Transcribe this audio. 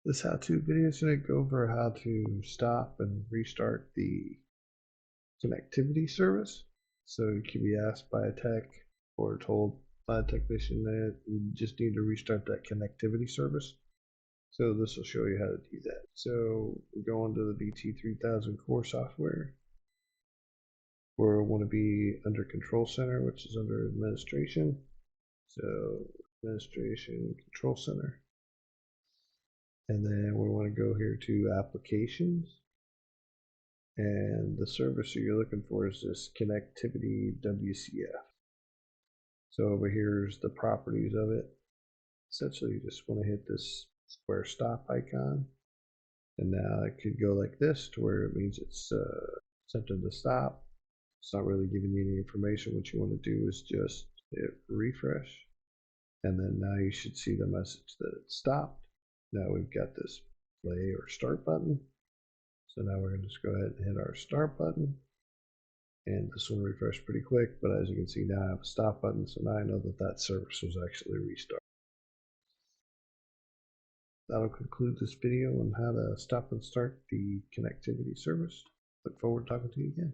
This how-to video is going to go over how to stop and restart the connectivity service. So you can be asked by a tech or told by a technician that you just need to restart that connectivity service. So this will show you how to do that. So we go into the VT3000 core software. We're going to be under Control Center, which is under Administration. So Administration, Control Center. And then we want to go here to Applications. And the service you're looking for is this connectivity WCF. So over here is the properties of it. Essentially, you just want to hit this square stop icon. And now it could go like this to where it means it's attempting to stop. It's not really giving you any information. What you want to do is just hit refresh. And then now you should see the message that it stopped. Now we've got this play or start button. So now we're going to just go ahead and hit our start button. And this one refreshed pretty quick, but as you can see now I have a stop button, so now I know that that service was actually restarted. That'll conclude this video on how to stop and start the connectivity service. Look forward to talking to you again.